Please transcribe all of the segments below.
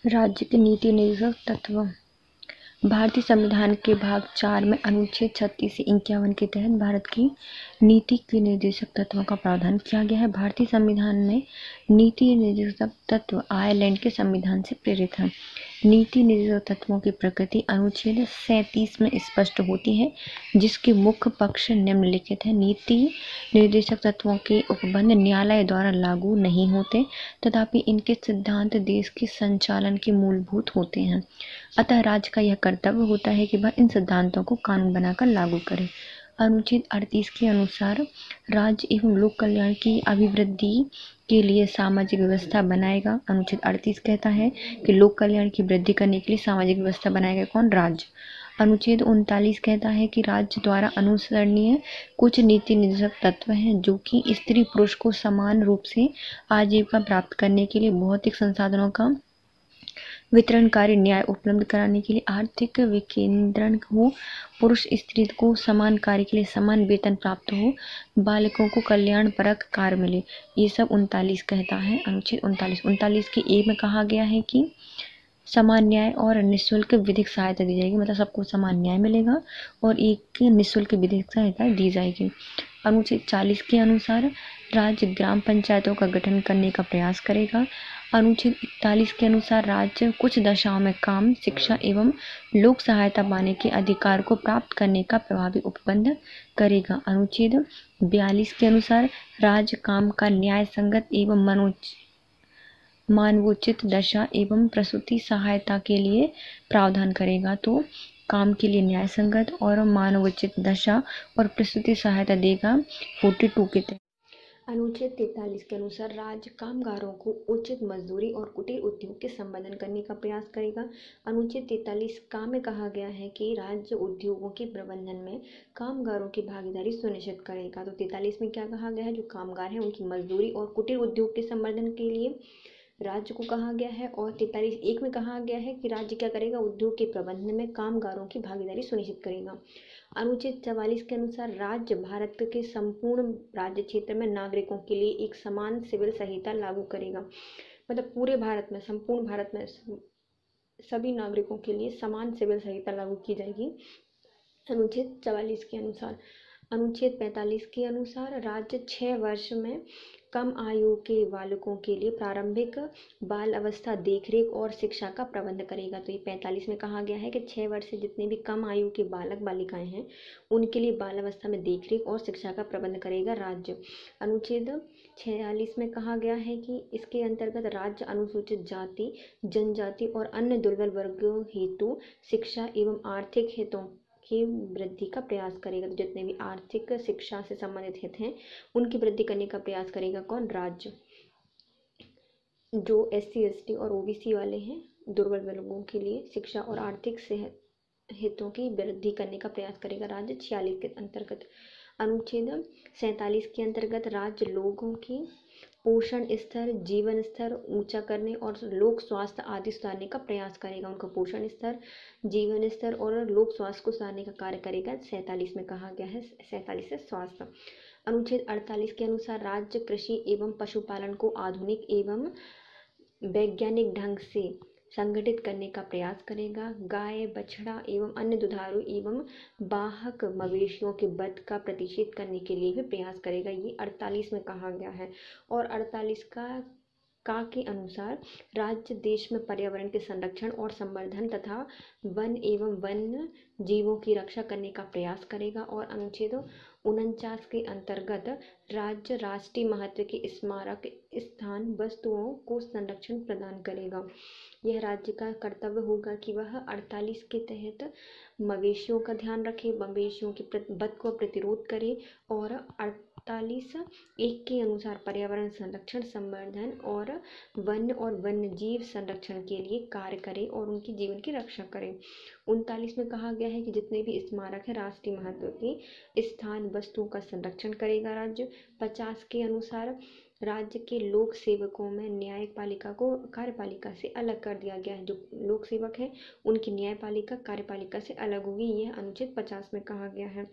राज्य के नीति निर्देशक तत्व। भारतीय संविधान के भाग 4 में अनुच्छेद 36 से 51 के तहत भारत की नीति के निर्देशक तत्वों का प्रावधान किया गया है। भारतीय संविधान में नीति निर्देशक तत्व आयरलैंड के संविधान से प्रेरित हैं। नीति निर्देशक तत्वों की प्रकृति अनुच्छेद 37 में स्पष्ट होती है, जिसके मुख्य पक्ष निम्नलिखित है। नीति निर्देशक तत्वों के उपबंध न्यायालय द्वारा लागू नहीं होते, तथापि इनके सिद्धांत देश के संचालन के मूलभूत होते हैं। अतः राज्य का यह कर्तव्य होता है कि वह इन सिद्धांतों को कानून बनाकर लागू करे। अनुच्छेद 38 के अनुसार राज्य एवं लोक कल्याण की अभिवृद्धि के लिए सामाजिक व्यवस्था बनाएगा। अनुच्छेद 38 कहता है कि लोक कल्याण की वृद्धि करने के लिए सामाजिक व्यवस्था बनाएगा कौन? राज्य। अनुच्छेद 39 कहता है कि राज्य द्वारा अनुसरणीय कुछ नीति निर्देशक तत्व हैं, जो कि स्त्री पुरुष को समान रूप से आजीविका प्राप्त करने के लिए, भौतिक संसाधनों का वितरणकारी न्याय उपलब्ध कराने के लिए, आर्थिक विकेंद्रण हो, पुरुष स्त्री को समान कार्य के लिए समान वेतन प्राप्त हो, बालकों को कल्याणपरक कार्य मिले। ये सब 39 कहता है। अनुच्छेद 39 के ए में कहा गया है कि समान न्याय और निःशुल्क विधिक सहायता दी जाएगी, मतलब सबको समान न्याय मिलेगा और एक निःशुल्क विधिक सहायता दी जाएगी। अनुच्छेद 40 के अनुसार राज्य ग्राम पंचायतों का गठन करने का प्रयास करेगा। अनुच्छेद 41 के अनुसार राज्य कुछ दशाओं में काम, शिक्षा एवं लोक सहायता पाने के अधिकार को प्राप्त करने का प्रभावी उपबंध करेगा। अनुच्छेद 42 के अनुसार राज्य काम का न्याय संगत एवं मानवोचित दशा एवं प्रसूति सहायता के लिए प्रावधान करेगा। तो काम के लिए न्याय संगत और मानवोचित दशा और प्रसूति सहायता देगा 42 के तहत। अनुच्छेद 43 के अनुसार राज्य कामगारों को उचित मजदूरी और कुटीर उद्योग के संवर्धन करने का प्रयास करेगा। अनुच्छेद 43 का में कहा गया है कि राज्य उद्योगों के प्रबंधन में कामगारों की भागीदारी सुनिश्चित करेगा। तो 43 में क्या कहा गया है? जो कामगार हैं उनकी मजदूरी और कुटीर उद्योग के संवर्धन के लिए राज्य को कहा गया है। और 43(1) में कहा गया है कि राज्य क्या करेगा? उद्योग के प्रबंधन में कामगारों की भागीदारी सुनिश्चित करेगा। अनुच्छेद 44 के अनुसार राज्य भारत के संपूर्ण राज्य क्षेत्र में नागरिकों के लिए एक समान सिविल संहिता लागू करेगा। मतलब पूरे भारत में, संपूर्ण भारत में सभी नागरिकों के लिए समान सिविल संहिता लागू की जाएगी। अनुच्छेद 44 के अनुसार। अनुच्छेद 45 के अनुसार राज्य 6 वर्ष में कम आयु के बालकों के लिए प्रारंभिक बाल अवस्था देखरेख और शिक्षा का प्रबंध करेगा। तो ये 45 में कहा गया है कि 6 वर्ष से जितने भी कम आयु के बालक बालिकाएं हैं उनके लिए बाल अवस्था में देखरेख और शिक्षा का प्रबंध करेगा राज्य। अनुच्छेद 46 में कहा गया है कि इसके अंतर्गत राज्य अनुसूचित जाति, जनजाति और अन्य दुर्बल वर्गों हेतु शिक्षा एवं आर्थिक हितों की वृद्धि का प्रयास करेगा। तो जितने भी आर्थिक शिक्षा से संबंधित हित हैं उनकी वृद्धि करने का प्रयास करेगा कौन? राज्य। जो SC ST और OBC वाले हैं, दुर्बल वर्गों के लिए शिक्षा और आर्थिक हितों की वृद्धि करने का प्रयास करेगा राज्य 46 के अंतर्गत। अनुच्छेद 47 के अंतर्गत राज्य लोगों की पोषण स्तर, जीवन स्तर ऊंचा करने और लोक स्वास्थ्य आदि सुधारने का प्रयास करेगा। उनका पोषण स्तर, जीवन स्तर और लोक स्वास्थ्य को सुधारने का कार्य करेगा। 47 में कहा गया है, 47 से स्वास्थ्य। अनुच्छेद 48 के अनुसार राज्य कृषि एवं पशुपालन को आधुनिक एवं वैज्ञानिक ढंग से संगठित करने का प्रयास करेगा। गाय, बछड़ा एवं अन्य दुधारू एवं वाहक मवेशियों के वध का प्रतिषेध करने के लिए भी प्रयास करेगा। ये 48 में कहा गया है। और 48 का के अनुसार राज्य देश में पर्यावरण के संरक्षण और संवर्धन तथा वन एवं वन्य जीवों की रक्षा करने का प्रयास करेगा। और अनुच्छेद 49 के अंतर्गत राज्य राष्ट्रीय महत्व के स्मारक स्थान वस्तुओं को संरक्षण प्रदान करेगा। यह राज्य का कर्तव्य होगा कि वह 48 के तहत मवेशियों का ध्यान रखे, मवेशियों के वध को प्रतिरोध करे और 48(1) के अनुसार पर्यावरण संरक्षण, संवर्धन और वन्य जीव संरक्षण के लिए कार्य करे और उनकी जीवन की रक्षा करे। 39 में कहा गया है कि जितने भी स्मारक है राष्ट्रीय महत्व के स्थान वस्तुओं का संरक्षण करेगा राज्य। 50 के अनुसार राज्य के लोक सेवकों में न्यायपालिका को कार्यपालिका से अलग कर दिया गया है। जो लोक सेवक हैं उनकी न्यायपालिका कार्यपालिका से अलग होगी, यह अनुच्छेद 50 में कहा गया है।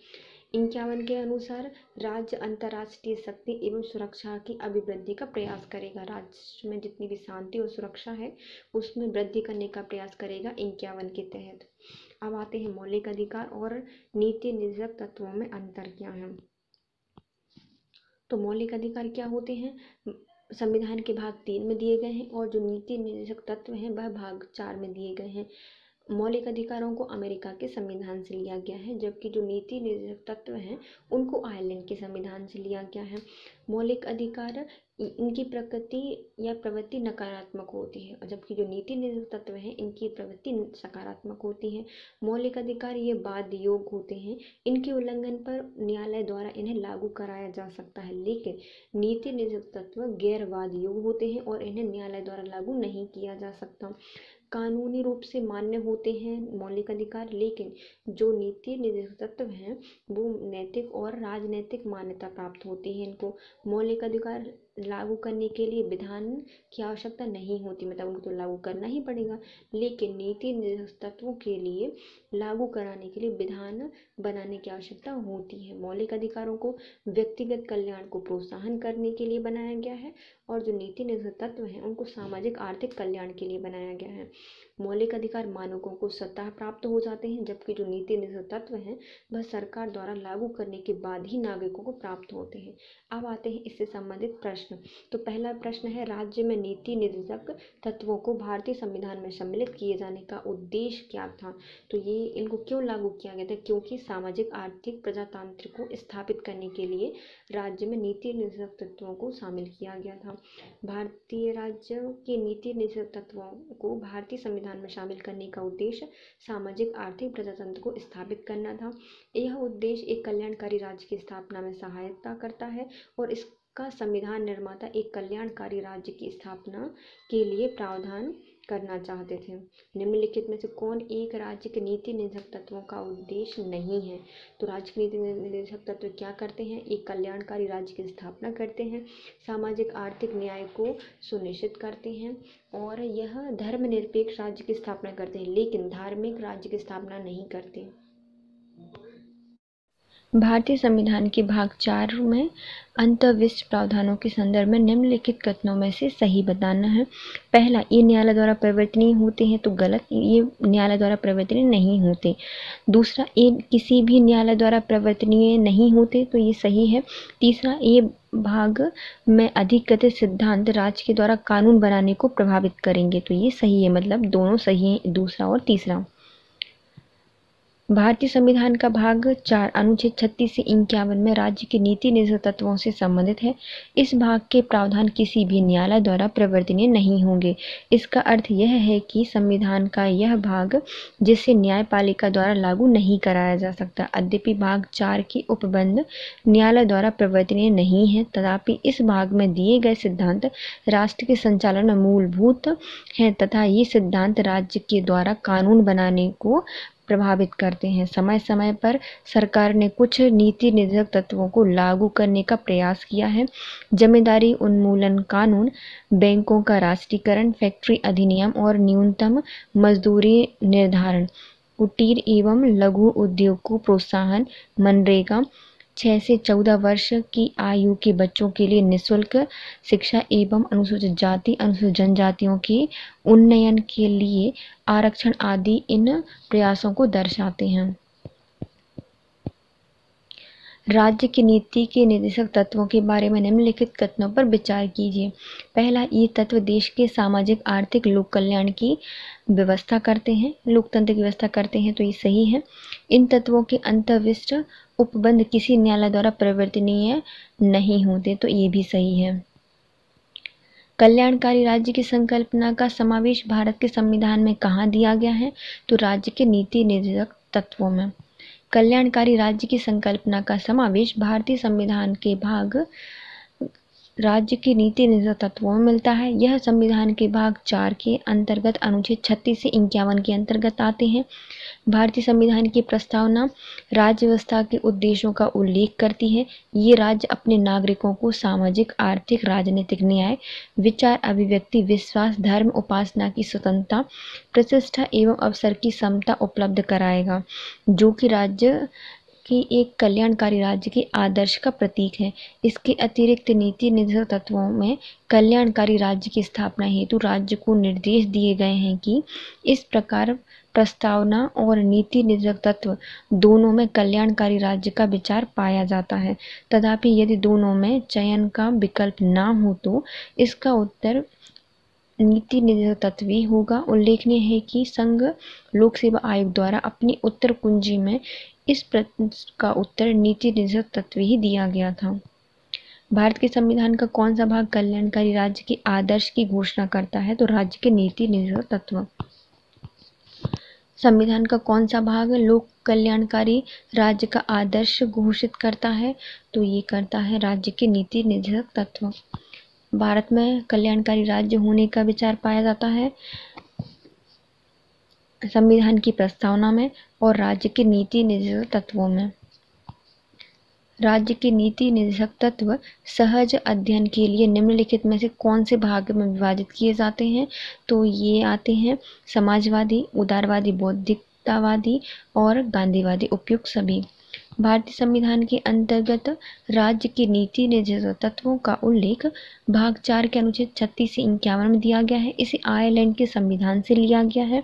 51 के अनुसार राज्य अंतर्राष्ट्रीय शक्ति एवं सुरक्षा की अभिवृद्धि का प्रयास करेगा। राज्य में जितनी भी शांति और सुरक्षा है उसमें वृद्धि करने का प्रयास करेगा 51 के तहत। अब आते हैं मौलिक अधिकार और नीति निर्देशक तत्वों में अंतर क्या है। तो मौलिक अधिकार क्या होते हैं, संविधान के भाग 3 में दिए गए हैं और जो नीति निर्देशक तत्व हैं वह भाग 4 में दिए गए हैं। मौलिक अधिकारों को अमेरिका के संविधान से लिया गया है, जबकि जो नीति निर्देशक तत्व हैं उनको आयरलैंड के संविधान से लिया गया है। मौलिक अधिकार इनकी प्रकृति या प्रवृत्ति नकारात्मक होती है, जबकि जो नीति निर्देशक तत्व हैं इनकी प्रवृत्ति सकारात्मक होती है। मौलिक अधिकार ये बाध्य योग होते हैं, इनके उल्लंघन पर न्यायालय द्वारा इन्हें लागू कराया जा सकता है, लेकिन नीति निर्देशक तत्व गैर बाध्य योग होते हैं और इन्हें न्यायालय द्वारा लागू नहीं किया जा सकता। कानूनी रूप से मान्य होते हैं मौलिक अधिकार, लेकिन जो नीति निर्देशक तत्व हैं वो नैतिक और राजनैतिक मान्यता प्राप्त होती है। इनको मौलिक अधिकार लागू करने के लिए विधान की आवश्यकता नहीं होती, मतलब उनको तो लागू करना ही पड़ेगा, लेकिन नीति निर्देशक तत्वों के लिए लागू कराने के लिए विधान बनाने की आवश्यकता होती है। मौलिक अधिकारों को व्यक्तिगत कल्याण को प्रोत्साहन करने के लिए बनाया गया है और जो नीति निर्देशक तत्व हैं उनको सामाजिक आर्थिक कल्याण के लिए बनाया गया है। मौलिक अधिकार मानकों को स्वतः प्राप्त हो जाते हैं, जबकि जो नीति निर्देशक तत्व हैं वह सरकार द्वारा लागू करने के बाद ही नागरिकों को प्राप्त होते हैं। अब आते हैं इससे संबंधित प्रश्न। तो पहला प्रश्न है, राज्य में नीति निर्देशक तत्वों को भारतीय संविधान में सम्मिलित किए जाने का उद्देश्य क्या था। तो ये इनको क्यों लागू किया गया था, क्योंकि सामाजिक आर्थिक प्रजातंत्र को स्थापित करने के लिए राज्य में नीति निर्देशक तत्वों को शामिल किया गया था। भारतीय राज्य के नीति निर्देशक तत्वों को भारतीय संविधान में शामिल करने का उद्देश्य सामाजिक आर्थिक प्रजातंत्र को स्थापित करना था। यह उद्देश्य एक कल्याणकारी राज्य की स्थापना में सहायता करता है और इसका संविधान निर्माता एक कल्याणकारी राज्य की स्थापना के लिए प्रावधान करना चाहते थे। निम्नलिखित में से कौन एक राज्य के नीति निर्देशक तत्वों का उद्देश्य नहीं है। तो राज्य के नीति निर्देशक तत्व क्या करते हैं, एक कल्याणकारी राज्य की स्थापना करते हैं, सामाजिक आर्थिक न्याय को सुनिश्चित करते हैं और यह धर्मनिरपेक्ष राज्य की स्थापना करते हैं, लेकिन धार्मिक राज्य की स्थापना नहीं करते। भारतीय संविधान के भाग 4 में अंतर्विष्ट प्रावधानों के संदर्भ में निम्नलिखित कथनों में से सही बताना है। पहला, ये न्यायालय द्वारा परिवर्तनीय होते हैं, तो गलत, ये न्यायालय द्वारा परिवर्तनीय नहीं होते। दूसरा, ये किसी भी न्यायालय द्वारा परिवर्तनीय नहीं होते, तो ये सही है। तीसरा, ये भाग में अधिक कथित सिद्धांत राज्य के द्वारा कानून बनाने को प्रभावित करेंगे, तो ये सही है, मतलब दोनों सही है, दूसरा और तीसरा। भारतीय संविधान का भाग 4 अनुच्छेद 36 से 51 में राज्य के नीति निर्देशक तत्वों से संबंधित है। इस भाग के प्रावधान किसी भी न्यायालय द्वारा परिवर्तनीय नहीं होंगे। इसका अर्थ यह है कि संविधान का यह भाग जिसे न्यायपालिका द्वारा लागू नहीं कराया जा सकता। यद्यपि भाग 4 की उपबंध न्यायालय द्वारा परिवर्तनीय नहीं है, तथापि इस भाग में दिए गए सिद्धांत राष्ट्र के संचालन में मूलभूत हैं तथा ये सिद्धांत राज्य के द्वारा कानून बनाने को प्रभावित करते हैं। समय समय पर सरकार ने कुछ नीति निर्देशक तत्वों को लागू करने का प्रयास किया है। जमींदारी उन्मूलन कानून, बैंकों का राष्ट्रीयकरण, फैक्ट्री अधिनियम और न्यूनतम मजदूरी निर्धारण, कुटीर एवं लघु उद्योग को प्रोत्साहन, मनरेगा, 6 से 14 वर्ष की आयु के बच्चों के लिए निःशुल्क शिक्षा एवं अनुसूचित जाति अनुसूचित जनजातियों के उन्नयन के लिए आरक्षण आदि इन प्रयासों को दर्शाते हैं। राज्य की नीति के निर्देशक तत्वों के बारे में निम्नलिखित कथनों पर विचार कीजिए। पहला, ये तत्व देश के सामाजिक आर्थिक लोक कल्याण की व्यवस्था करते हैं, लोकतंत्र की व्यवस्था करते हैं, तो ये सही है। इन तत्वों के अंतर्विष्ट उपबंध किसी न्यायालय द्वारा परिवर्तनीय नहीं होते, तो ये भी सही है। कल्याणकारी राज्य की संकल्पना का समावेश भारत के संविधान में कहाँ दिया गया है, तो राज्य के नीति निर्देशक तत्वों में। कल्याणकारी राज्य की संकल्पना का समावेश भारतीय संविधान के भाग राज्य की नीति निर्धारक तत्वों में मिलता है। यह संविधान के भाग 4 के अंतर्गत अनुच्छेद 36 से 51 के अंतर्गत आते हैं। भारतीय संविधान की प्रस्तावना राज्य व्यवस्था के उद्देश्यों का उल्लेख करती है। ये राज्य अपने नागरिकों को सामाजिक, आर्थिक, राजनीतिक न्याय, विचार, अभिव्यक्ति, विश्वास, धर्म, उपासना की स्वतंत्रता, प्रतिष्ठा एवं अवसर की समता उपलब्ध कराएगा, जो कि राज्य कि एक कल्याणकारी राज्य के आदर्श का प्रतीक है। इसके अतिरिक्त नीति निर्धारक तत्वों में कल्याणकारी राज्य की स्थापना हेतु राज्य को निर्देश दिए गए हैं कि इस प्रकार प्रस्तावना और नीति निर्धारक तत्व दोनों में कल्याणकारी राज्य का विचार पाया जाता है। तथापि यदि दोनों में चयन का विकल्प ना हो तो इसका उत्तर नीति निर्धारक तत्व ही होगा। उल्लेखनीय है कि संघ लोक सेवा आयोग द्वारा अपनी उत्तर कुंजी में इस प्रश्न का उत्तर नीति निर्धारक तत्व ही दिया गया था। भारत के संविधान का कौन सा भाग कल्याणकारी राज्य के आदर्श की घोषणा करता है? तो राज्य के नीति निर्धारक तत्व। संविधान का कौन सा भाग लोक कल्याणकारी राज्य का आदर्श घोषित करता है? तो ये करता है राज्य के नीति निर्धारक तत्व। भारत में कल्याणकारी राज्य होने का विचार पाया जाता है संविधान की प्रस्तावना में और राज्य के नीति निर्धारक तत्वों में। राज्य के नीति निर्धारक तत्व सहज अध्ययन के लिए निम्नलिखित में से कौन से भाग में विभाजित किए जाते हैं? तो ये आते हैं समाजवादी, उदारवादी, बौद्धिकतावादी और गांधीवादी, उपयुक्त सभी। भारतीय संविधान के अंतर्गत राज्य की नीति निर्धारक तत्वों का उल्लेख भाग 4 के अनुच्छेद 36 से 51 में दिया गया है। इसे आयरलैंड के संविधान से लिया गया है।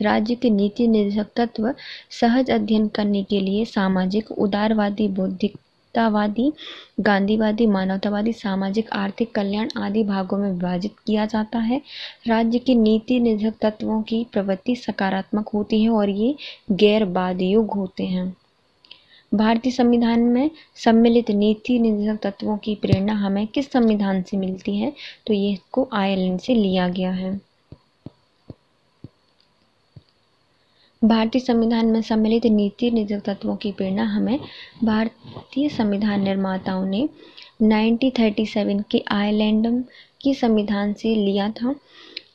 राज्य के नीति निर्धारक तत्व सहज अध्ययन करने के लिए सामाजिक, उदारवादी, बौद्धिकतावादी, गांधीवादी, मानवतावादी, सामाजिक, आर्थिक कल्याण आदि भागों में विभाजित किया जाता है। राज्य के नीति निर्धारक तत्वों की प्रवृत्ति सकारात्मक होती है और ये गैर बाधयोग होते हैं। भारतीय संविधान में सम्मिलित नीति निर्धारक तत्वों की प्रेरणा हमें किस संविधान से मिलती है? तो ये को आयरलैंड से लिया गया है। भारतीय संविधान में सम्मिलित नीति निर्धारक तत्वों की प्रेरणा हमें भारतीय संविधान निर्माताओं ने 1937 के आयरलैंड के संविधान से लिया था।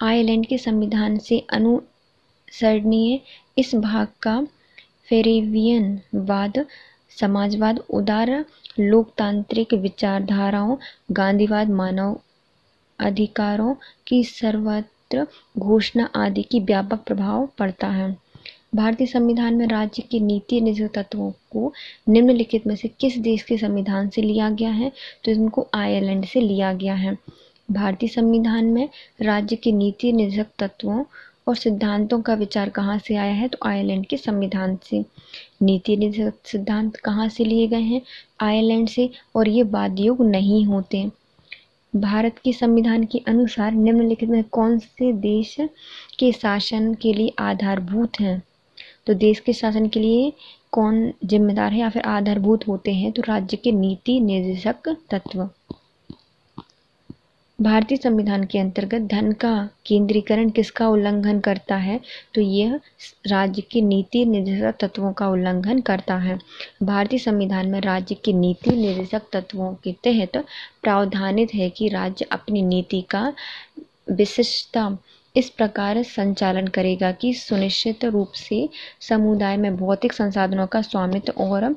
आयरलैंड के संविधान से अनुसरणीय इस भाग का फेरेवियन वाद, समाजवाद, उदार लोकतांत्रिक विचारधाराओं, गांधीवाद, मानव अधिकारों की सर्वत्र घोषणा आदि की व्यापक प्रभाव पड़ता है। भारतीय संविधान में राज्य के नीति निर्धारक तत्वों को निम्नलिखित में से किस देश के संविधान से लिया गया है? तो इनको आयरलैंड से लिया गया है। भारतीय संविधान में राज्य के नीति निर्धारक तत्वों और सिद्धांतों का विचार कहाँ से आया है? तो आयरलैंड के संविधान से। नीति निर्धारक सिद्धांत कहाँ से लिए गए हैं? आयरलैंड से, और ये बाधयोग नहीं होते। भारत के संविधान के अनुसार निम्नलिखित में कौन से देश के शासन के लिए आधारभूत हैं? तो देश के शासन के लिए कौन जिम्मेदार है या फिर आधारभूत होते हैं? तो राज्य के नीति निर्देशक तत्व। भारतीय संविधान के अंतर्गत धन का केंद्रीकरण किसका उल्लंघन करता है? तो यह राज्य के नीति निर्देशक तत्वों का उल्लंघन करता है। भारतीय संविधान में राज्य के नीति निर्देशक तत्वों के तहत प्रावधानित है कि राज्य अपनी नीति का विशिष्टता इस प्रकार संचालन करेगा कि सुनिश्चित रूप से समुदाय में भौतिक संसाधनों का स्वामित्व और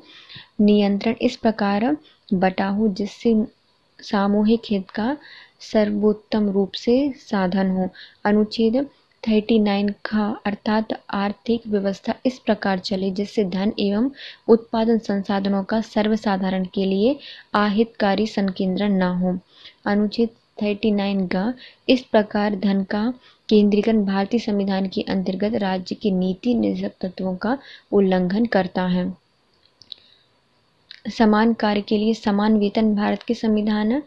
नियंत्रण इस प्रकार बटा हो जिससे सामूहिक हित का सर्वोत्तम रूप से साधन हो। अनुच्छेद 39 का अर्थात आर्थिक व्यवस्था इस प्रकार चले जिससे धन एवं उत्पादन संसाधनों का सर्वसाधारण के लिए आहितकारी संकेंद्रण न हो। अनुच्छेद 39 का इस प्रकार धन का केंद्रीकरण भारतीय संविधान के अंतर्गत राज्य की नीति निर्धारक तत्वों का उल्लंघन करता है। समान कार्य के लिए समान वेतन भारत के संविधान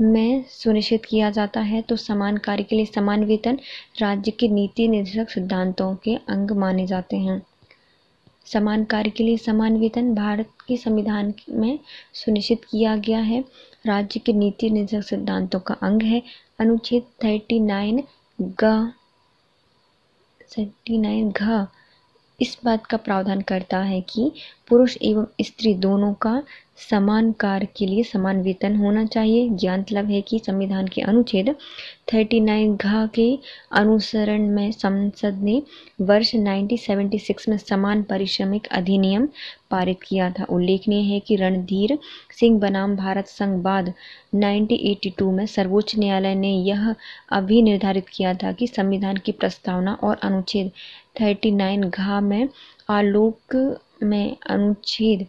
में सुनिश्चित किया जाता है। तो समान कार्य के लिए समान वेतन राज्य के नीति निर्धारक सिद्धांतों के अंग माने जाते हैं। समान कार्य के लिए समान वेतन भारत के संविधान में सुनिश्चित किया गया है, राज्य के नीति निर्धारक सिद्धांतों का अंग है। अनुच्छेद 39 घ इस बात का प्रावधान करता है कि पुरुष एवं स्त्री दोनों का समान कार्य के लिए समान वेतन होना चाहिए। ज्ञातलब है कि संविधान के अनुच्छेद 39 घ के अनुसरण में संसद ने वर्ष 1976 में समान पारिश्रमिक अधिनियम पारित किया था। उल्लेखनीय है कि रणधीर सिंह बनाम भारत संघ बाद 1982 में सर्वोच्च न्यायालय ने यह अभी निर्धारित किया था कि संविधान की प्रस्तावना और अनुच्छेद 39 घ में आलोक में अनुच्छेद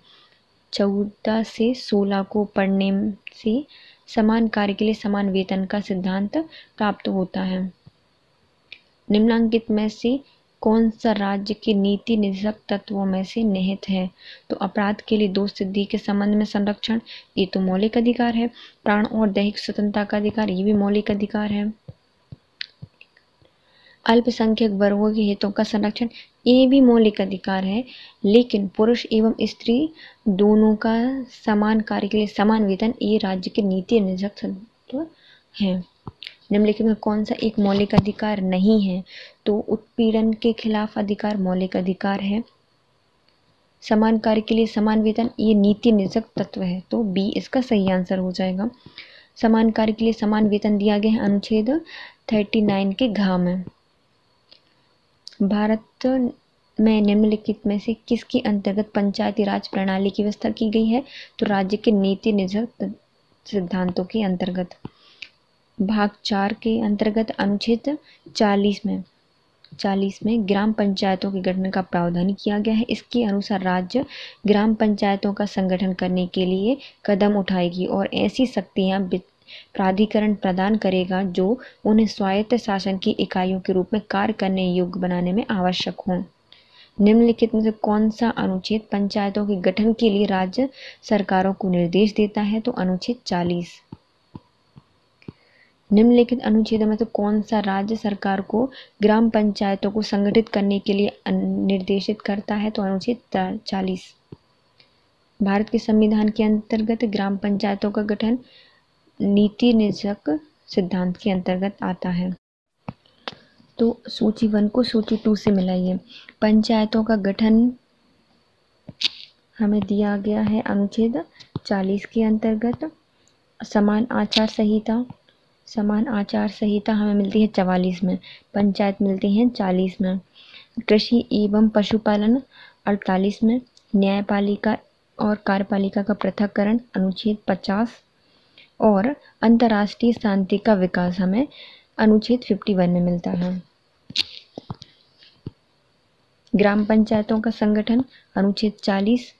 14 से 16 को पढ़ने से समान कार्य के लिए समान वेतन का सिद्धांत प्राप्त होता है। निम्नलिखित में से कौन सा राज्य के नीति निदेशक तत्वों में से निहित है? तो अपराध के लिए दोष सिद्धि के संबंध में संरक्षण, ये तो मौलिक अधिकार है। प्राण और दैहिक स्वतंत्रता का अधिकार, ये भी मौलिक अधिकार है। अल्पसंख्यक वर्गों के हितों का संरक्षण, ये भी मौलिक अधिकार है। लेकिन पुरुष एवं स्त्री दोनों का समान कार्य के लिए समान वेतन, ये राज्य के नीति निदेशक तत्व है। निम्नलिखित में कौन सा एक मौलिक अधिकार नहीं है? तो उत्पीड़न के खिलाफ अधिकार मौलिक अधिकार है। समान कार्य के लिए समान वेतन, ये नीति निदेशक तत्व है, तो बी इसका सही आंसर हो जाएगा। समान कार्य के लिए समान वेतन दिया गया है अनुच्छेद 39 के घ में। भारत में निम्नलिखित में से किसके अंतर्गत पंचायती राज प्रणाली की व्यवस्था की गई है? तो राज्य के नीति निदेशक सिद्धांतों के अंतर्गत। भाग 4 के अंतर्गत अनुच्छेद 40 में ग्राम पंचायतों के गठन का प्रावधान किया गया है। इसके अनुसार राज्य ग्राम पंचायतों का संगठन करने के लिए कदम उठाएगी और ऐसी शक्तियां प्राधिकरण प्रदान करेगा जो उन्हें स्वायत्त शासन की इकाइयों के रूप में कार्य करने योग्य बनाने में आवश्यक हों। निम्नलिखित में से कौन सा अनुच्छेद पंचायतों के गठन के लिए राज्य सरकारों को निर्देश देता है? तो अनुच्छेद 40। निम्नलिखित अनुच्छेदों में से कौन सा राज्य सरकार को ग्राम पंचायतों को संगठित करने के लिए निर्देशित करता है? तो अनुच्छेद 40। भारत के संविधान के अंतर्गत ग्राम पंचायतों का गठन नीति निदेशक सिद्धांत के अंतर्गत आता है। तो सूची 1 को सूची 2 से मिलाइए। पंचायतों का गठन हमें दिया गया है अनुच्छेद 40 के अंतर्गत। समान आचार संहिता हमें मिलती है 44 में, पंचायत मिलती हैं 40 में। कृषि एवं पशुपालन 48 में, न्यायपालिका और कार्यपालिका का पृथक्करण अनुच्छेद 50 और अंतर्राष्ट्रीय शांति का विकास हमें अनुच्छेद 51 में मिलता है। ग्राम पंचायतों का संगठन अनुच्छेद 40,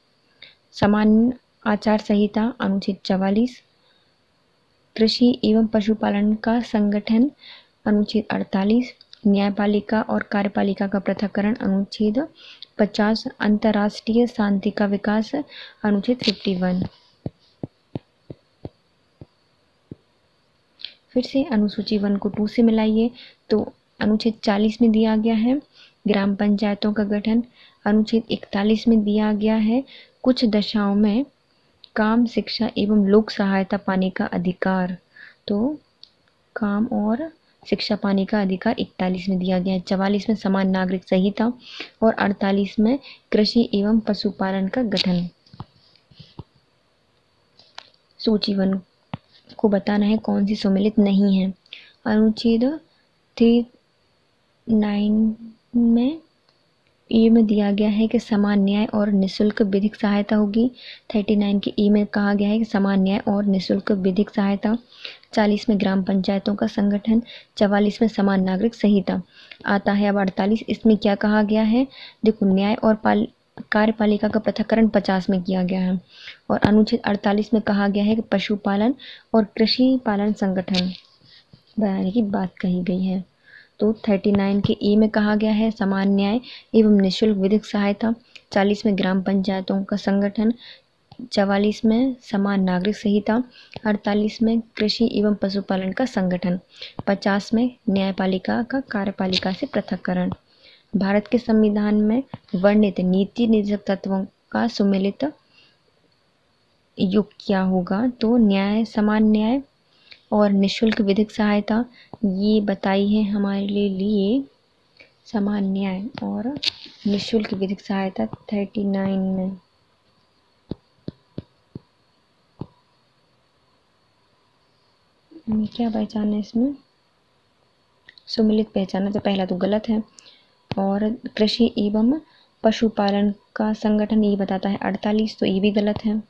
समान आचार संहिता अनुच्छेद 44, कृषि एवं पशुपालन का संगठन अनुच्छेद 48, न्यायपालिका और कार्यपालिका का पृथक्करण अनुच्छेद 50, अंतर्राष्ट्रीय शांति का विकास अनुच्छेद 51। फिर से अनुसूची 1 को 2 से मिलाइए। तो अनुच्छेद 40 में दिया गया है ग्राम पंचायतों का गठन। अनुच्छेद 41 में दिया गया है कुछ दशाओं में काम, शिक्षा एवं लोक सहायता पाने का अधिकार। तो काम और शिक्षा पाने का अधिकार 41 में दिया गया है। 44 में समान नागरिक संहिता और 48 में कृषि एवं पशुपालन का गठन। सूची 1 को बताना है कौन सी सम्मिलित नहीं है। अनुच्छेद 39 में ए में दिया गया है कि समान न्याय और निःशुल्क विधिक सहायता होगी। 39 के ए में कहा गया है कि समान न्याय और निःशुल्क विधिक सहायता। 40 में ग्राम पंचायतों का संगठन। 44 में समान नागरिक संहिता आता है। अब 48 इसमें क्या कहा गया है? देखो, न्याय और कार्यपालिका का पृथक्करण 50 में किया गया है और अनुच्छेद 48 में कहा गया है कि पशुपालन और कृषि पालन संगठन बनाने की बात कही गई है। तो 39 के ए में कहा गया है समान न्याय एवं निःशुल्क विधिक सहायता। 40 में ग्राम पंचायतों का संगठन। 44 में समान नागरिक संहिता। 48 में कृषि एवं पशुपालन का संगठन। 50 में न्यायपालिका का कार्यपालिका से पृथक्करण। भारत के संविधान में वर्णित नीति निदेशक तत्वों का सुमेलित योग क्या होगा? तो न्याय, समान न्याय और निःशुल्क विधिक सहायता, ये बताई है हमारे लिए समान न्याय और निःशुल्क विधिक सहायता 39 में। क्या पहचान है इसमें? सुमिलित पहचान है, तो पहला तो गलत है। और कृषि एवं पशुपालन का संगठन ये बताता है 48, तो ये भी गलत है।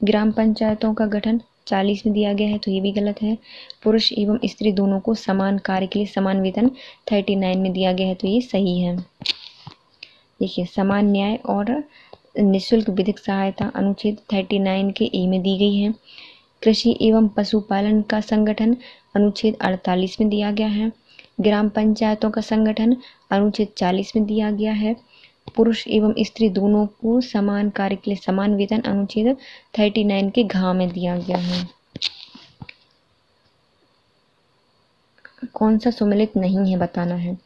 ग्राम पंचायतों का गठन 40 में दिया गया है, तो ये भी गलत है। पुरुष एवं स्त्री दोनों को समान कार्य के लिए समान वेतन 39 में दिया गया है, तो ये सही है। देखिए, समान न्याय और निःशुल्क विधिक सहायता अनुच्छेद 39 के ए में दी गई है। कृषि एवं पशुपालन का संगठन अनुच्छेद 48 में दिया गया है। ग्राम पंचायतों का संगठन अनुच्छेद 40 में दिया गया है। पुरुष एवं स्त्री दोनों को समान कार्य के लिए समान वेतन अनुच्छेद 39 के घ में दिया गया है। कौन सा सुमेलित नहीं है बताना है।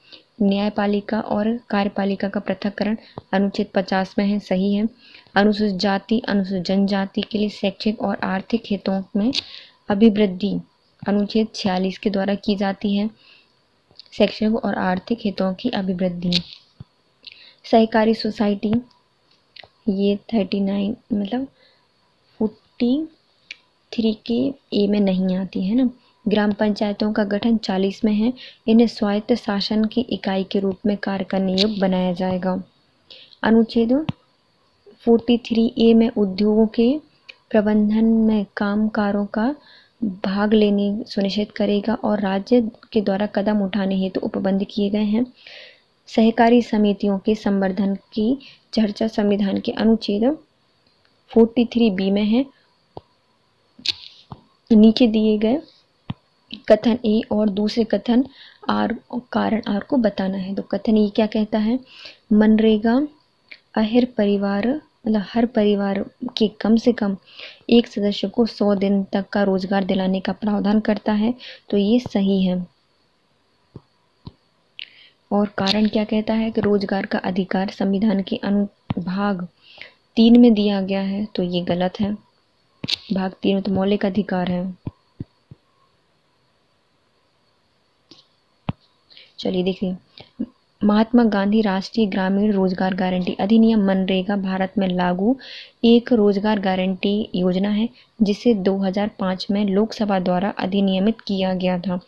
न्यायपालिका और कार्यपालिका का पृथक्करण अनुच्छेद 50 में है, सही है। अनुसूचित जाति अनुसूचित जनजाति के लिए शैक्षिक और आर्थिक हितों में अभिवृद्धि अनुच्छेद 46 के द्वारा की जाती है। शैक्षिक और आर्थिक हितों की अभिवृद्धि। सहकारी सोसाइटी ये 39 मतलब 43 के ए में नहीं आती है ना। ग्राम पंचायतों का गठन 40 में है। इन्हें स्वायत्त शासन की इकाई के रूप में कार्य करने योग्य बनाया जाएगा। अनुच्छेद 43 ए में उद्योगों के प्रबंधन में कामगारों का भाग लेने सुनिश्चित करेगा और राज्य के द्वारा कदम उठाने हेतु उपबंध किए गए हैं। सहकारी समितियों के संवर्धन की चर्चा संविधान के अनुच्छेद 43 बी में है। नीचे दिए गए कथन ए और दूसरे कथन आर कारण आर को बताना है। तो कथन ए क्या कहता है? मनरेगा हर परिवार मतलब हर परिवार के कम से कम एक सदस्य को 100 दिन तक का रोजगार दिलाने का प्रावधान करता है, तो ये सही है। और कारण क्या कहता है कि रोजगार का अधिकार संविधान के अनुभाग 3 में दिया गया है, तो ये गलत है। भाग 3 में तो मौलिक अधिकार है। चलिए देखिए, महात्मा गांधी राष्ट्रीय ग्रामीण रोजगार गारंटी अधिनियम मनरेगा भारत में लागू एक रोजगार गारंटी योजना है, जिसे 2005 में लोकसभा द्वारा अधिनियमित किया गया था।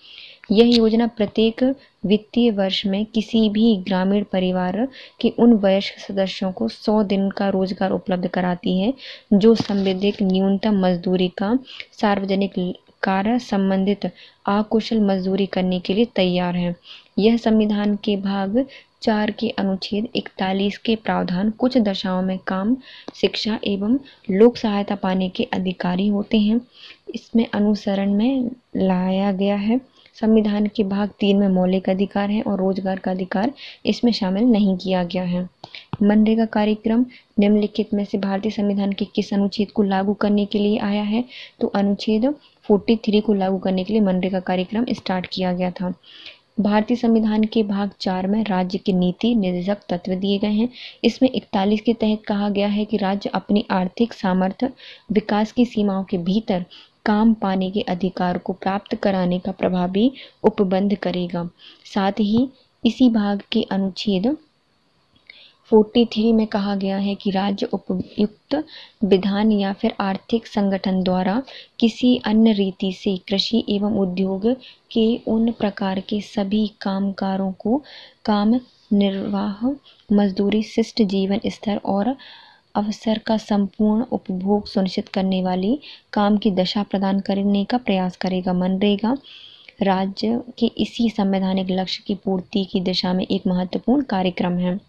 यह योजना प्रत्येक वित्तीय वर्ष में किसी भी ग्रामीण परिवार के उन वयस्क सदस्यों को 100 दिन का रोजगार उपलब्ध कराती है जो संविधिक न्यूनतम मजदूरी का सार्वजनिक कार्य संबंधित अकुशल मजदूरी करने के लिए तैयार है। यह संविधान के भाग 4 के अनुच्छेद 41 के प्रावधान कुछ दशाओं में काम, शिक्षा एवं लोक सहायता पाने के अधिकारी होते हैं, इसमें अनुसरण में लाया गया है। संविधान के भाग 3 में मौलिक अधिकार है और रोजगार का अधिकार इसमें शामिल नहीं किया गया है। मनरेगा कार्यक्रम निम्नलिखित में से भारतीय संविधान के किस अनुच्छेद को लागू करने के लिए आया है? तो अनुच्छेद 43 को लागू करने के लिए मनरेगा कार्यक्रम स्टार्ट किया गया था। भारतीय संविधान के भाग 4 में राज्य के नीति निर्देशक तत्व दिए गए हैं। इसमें 41 के तहत कहा गया है कि राज्य अपनी आर्थिक सामर्थ्य विकास की सीमाओं के भीतर काम पाने के अधिकार को प्राप्त कराने का प्रभावी उपबंध करेगा। साथ ही इसी भाग के अनुच्छेद 43 में कहा गया है कि राज्य उपयुक्त विधान या फिर आर्थिक संगठन द्वारा किसी अन्य रीति से कृषि एवं उद्योग के उन प्रकार के सभी कामगारों को काम निर्वाह, मजदूरी, शिष्ट जीवन स्तर और अवसर का संपूर्ण उपभोग सुनिश्चित करने वाली काम की दशा प्रदान करने का प्रयास करेगा। मनरेगा राज्य के इसी संवैधानिक लक्ष्य की पूर्ति की दिशा में एक महत्वपूर्ण कार्यक्रम है।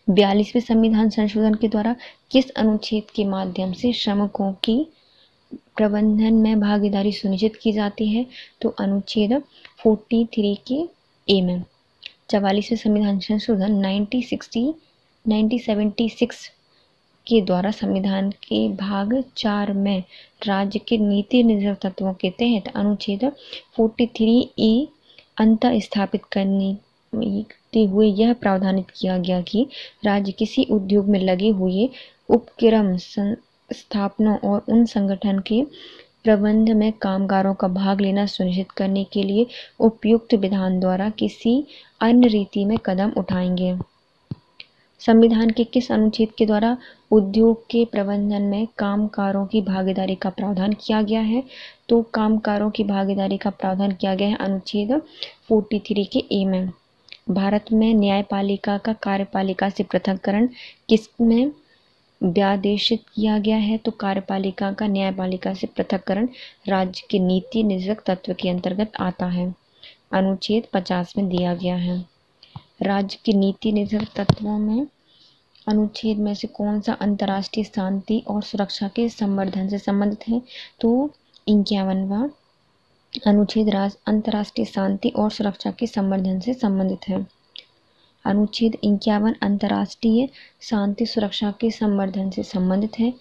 42वें संविधान संशोधन के द्वारा किस अनुच्छेद के माध्यम से श्रमिकों की प्रबंधन में भागीदारी सुनिश्चित की जाती है? तो अनुच्छेद 43 के ए में। 44वें संविधान संशोधन 1976 के द्वारा संविधान के भाग 4 में राज्य के नीति निर्देशक तत्वों के तहत अनुच्छेद 43 ए अंतः स्थापित करने हुए यह प्रावधानित किया गया कि राज्य किसी उद्योग में लगे हुए उपक्रम संस्थापनों और उन संगठन के प्रबंध में कामगारों का भाग लेना सुनिश्चित करने के लिए उपयुक्त विधान द्वारा किसी अन्य रीति में कदम उठाएंगे। संविधान के किस अनुच्छेद के द्वारा उद्योग के प्रबंधन में कामगारों की भागीदारी का प्रावधान किया गया है? तो कामगारों की भागीदारी का प्रावधान किया गया है अनुच्छेद 43 के ए में। भारत में न्यायपालिका का कार्यपालिका से पृथक्करण किसमें व्यादेशित किया गया है? तो कार्यपालिका का न्यायपालिका से पृथक्करण राज्य के नीति निर्देशक तत्व के अंतर्गत आता है, अनुच्छेद 50 में दिया गया है। राज्य के नीति निर्देशक तत्वों में अनुच्छेद में से कौन सा अंतर्राष्ट्रीय शांति और सुरक्षा के संवर्धन से संबंधित है? तो 51वां अनुच्छेद अंतर्राष्ट्रीय शांति और सुरक्षा के संवर्धन से संबंधित है। अनुच्छेद 51 अंतर्राष्ट्रीय शांति सुरक्षा के संवर्धन से संबंधित है।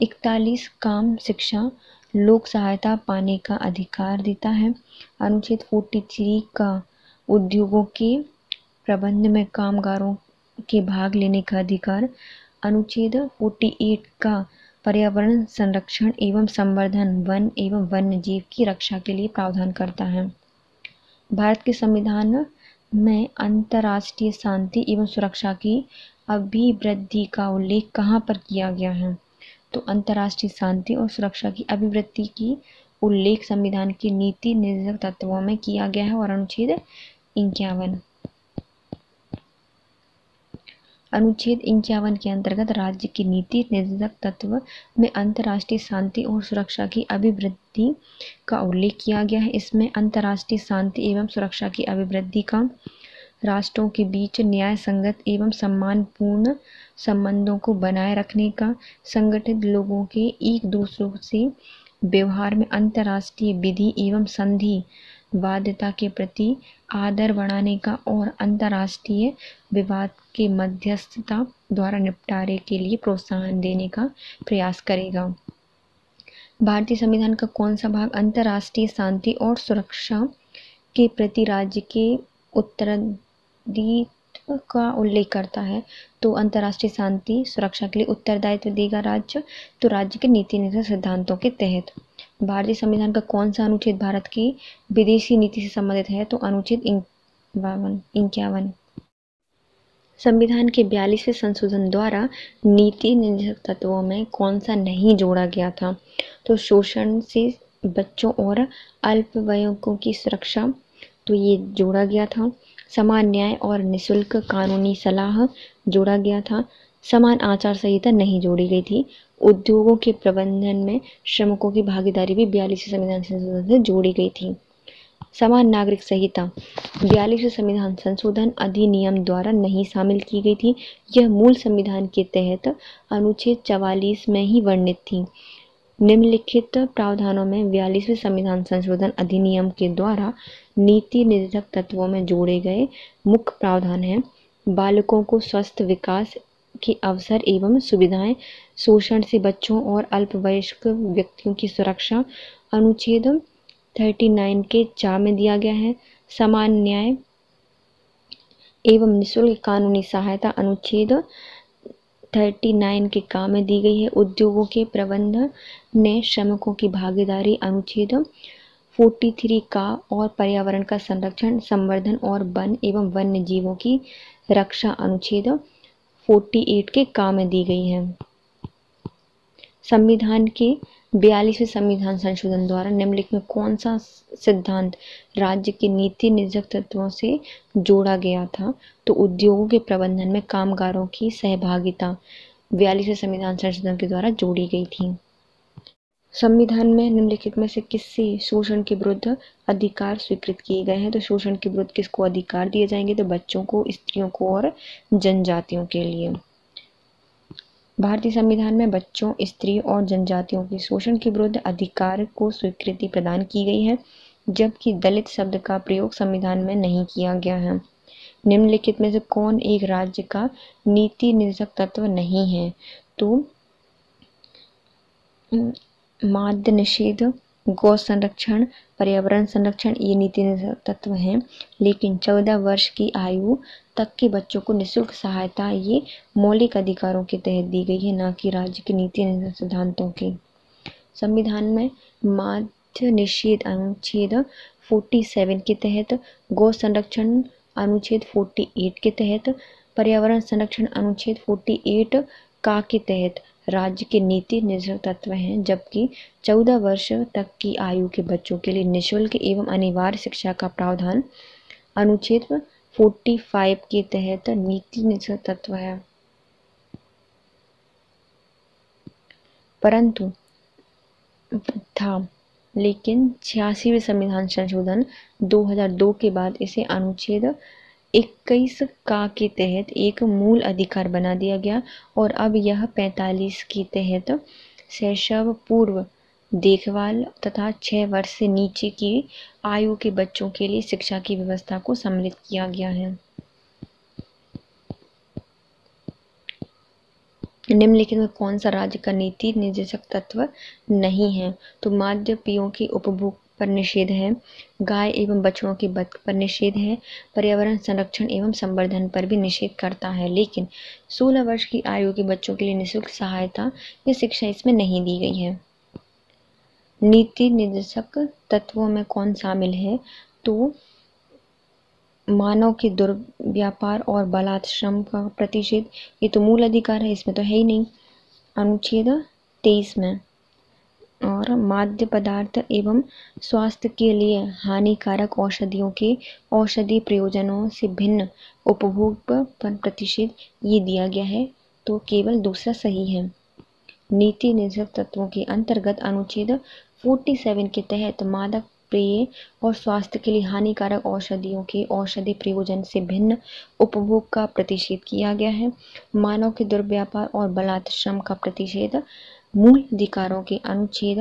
41 काम शिक्षा लोक सहायता पाने का अधिकार देता है। अनुच्छेद 43 का उद्योगों के प्रबंध में कामगारों के भाग लेने का अधिकार। अनुच्छेद 48 का पर्यावरण संरक्षण एवं संवर्धन, वन एवं वन्य जीव की रक्षा के लिए प्रावधान करता है। भारत के संविधान में अंतर्राष्ट्रीय शांति एवं सुरक्षा की अभिवृद्धि का उल्लेख कहाँ पर किया गया है? तो अंतर्राष्ट्रीय शांति और सुरक्षा की अभिवृद्धि की उल्लेख संविधान के नीति निर्देशक तत्वों में किया गया है और अनुच्छेद 51 के अंतर्गत राज्य की नीति निर्देशक तत्व में अंतर्राष्ट्रीय शांति और सुरक्षा की अभिवृद्धि का उल्लेख किया गया है। इसमें अंतर्राष्ट्रीय शांति एवं सुरक्षा की अभिवृद्धि का राष्ट्रों के बीच न्याय संगत एवं सम्मानपूर्ण संबंधों को बनाए रखने का, संगठित लोगों के एक दूसरों से व्यवहार में अंतर्राष्ट्रीय विधि एवं संधि बाध्यता के प्रति आदर बढ़ाने का और अंतर्राष्ट्रीय विवाद के मध्यस्थता द्वारा निपटारे के लिए प्रोत्साहन देने का प्रयास करेगा। भारतीय संविधान का कौन सा भाग अंतर्राष्ट्रीय शांति और सुरक्षा के प्रति राज्य के उत्तरदायित्व का उल्लेख करता है? तो अंतर्राष्ट्रीय शांति सुरक्षा के लिए उत्तरदायित्व देगा राज्य, तो राज्य के नीति निर्देशक सिद्धांतों के तहत। भारतीय संविधान का कौन सा अनुच्छेद भारत की विदेशी नीति से संबंधित है? तो अनुच्छेद 51। संविधान के 42वें संशोधन द्वारा नीति निर्देशक तत्वों में कौन सा नहीं जोड़ा गया था? तो शोषण से बच्चों और अल्पवयस्कों की सुरक्षा, तो ये जोड़ा गया था। समान न्याय और निःशुल्क कानूनी सलाह जोड़ा गया था। समान आचार संहिता नहीं जोड़ी गई थी। उद्योगों के प्रबंधन में श्रमिकों की भागीदारी भी 42वें संविधान संशोधन से जोड़ी गई थी। समान नागरिक संहिता 42वें संविधान संशोधन अधिनियम द्वारा नहीं शामिल की गई थी। यह मूल संविधान के तहत अनुच्छेद 44 में ही वर्णित थी। निम्नलिखित प्रावधानों में 42वें संविधान संशोधन अधिनियम के द्वारा नीति निर्देशक तत्वों में जोड़े गए मुख्य प्रावधान हैं। बालकों को स्वस्थ विकास के अवसर एवं सुविधाएं, शोषण से बच्चों और अल्पवयस्क व्यक्तियों की सुरक्षा अनुच्छेद 39 के 4 में दिया गया है। समान न्याय एवं निःशुल्क कानूनी सहायता अनुच्छेद 39 के काम में दी गई है। उद्योगों के प्रबंधन ने श्रमिकों की भागीदारी अनुच्छेद 43 का और पर्यावरण का संरक्षण, संवर्धन और वन एवं वन्य जीवों की रक्षा अनुच्छेद 48 के काम में दी गई है। संविधान के 42वें संविधान संशोधन द्वारा निम्नलिखित में कौन सा सिद्धांत राज्य के नीति निर्देशक तत्वों से जोड़ा गया था? तो उद्योगों के प्रबंधन में कामगारों की सहभागिता 42वें संविधान संशोधन के द्वारा जोड़ी गई थी। संविधान में निम्नलिखित में से किससे शोषण के विरुद्ध अधिकार स्वीकृत किए गए हैं? तो शोषण के विरुद्ध किसको अधिकार दिए जाएंगे? तो बच्चों को, स्त्रियों को और जनजातियों के लिए। भारतीय संविधान में बच्चों, स्त्री और जनजातियों के शोषण के विरुद्ध अधिकार को स्वीकृति प्रदान की गई है, जबकि दलित शब्द का प्रयोग संविधान में नहीं किया गया है। निम्नलिखित में से कौन एक राज्य का नीति निर्देशक तत्व नहीं है? तो माद्य निषेध, गौ संरक्षण, पर्यावरण संरक्षण ये नीति निर्देशक तत्व हैं, लेकिन 14 वर्ष की आयु तक के बच्चों को निःशुल्क सहायता ये मौलिक अधिकारों के तहत दी गई है, न कि राज्य के नीति निर्देशक सिद्धांतों के। संविधान में माद्य निषेध अनुच्छेद 47 के तहत, गौ संरक्षण अनुच्छेद 48 के तहत, पर्यावरण संरक्षण अनुच्छेद 48 का के तहत राज्य के नीति निर्देशक तत्व हैं, जबकि 14 वर्ष तक की आयु के बच्चों के लिए निःशुल्क एवं अनिवार्य शिक्षा का प्रावधान अनुच्छेद 45 के तहत नीति निर्देशक तत्व है। परंतु लेकिन 86वें संविधान संशोधन 2002 के बाद इसे अनुच्छेद 21 का के तहत एक मूल अधिकार बना दिया गया और अब यह 45 के तहत शैशव पूर्व देखभाल तथा 6 वर्ष से नीचे की आयु के बच्चों के लिए शिक्षा की व्यवस्था को सम्मिलित किया गया है। निम्नलिखित में कौन सा राज्य का नीति निर्देशक तत्व नहीं है? तो माद्य पेयों के उपभोग पर निषेध है, गाय एवं बछड़ों के वध पर निषेध है, पर्यावरण संरक्षण एवं संवर्धन पर भी निषेध करता है, लेकिन 16 वर्ष की आयु के बच्चों के लिए निःशुल्क सहायता या शिक्षा इसमें नहीं दी गई है। नीति निर्देशक तत्वों में कौन शामिल है? तो मानव के दुर्व्यापार और बलात्श्रम का प्रतिषेध, ये तो मूल अधिकार है, इसमें तो है ही नहीं अनुच्छेद 23 में। और माद्य पदार्थ एवं स्वास्थ्य के लिए हानिकारक औषधियों के औषधीय प्रयोजनों से भिन्न उपभोग पर प्रतिषेध, ये दिया गया है, तो केवल दूसरा सही है। नीति निर्देशक तत्वों के अंतर्गत अनुच्छेद 47 के तहत मादक पेय और स्वास्थ्य के लिए हानिकारक औषधियों के औषधि प्रयोजन से भिन्न उपभोग का प्रतिषेध किया गया है। मानव के दुर्व्यापार और बलात्श्रम का प्रतिषेध मूल अधिकारों के अनुच्छेद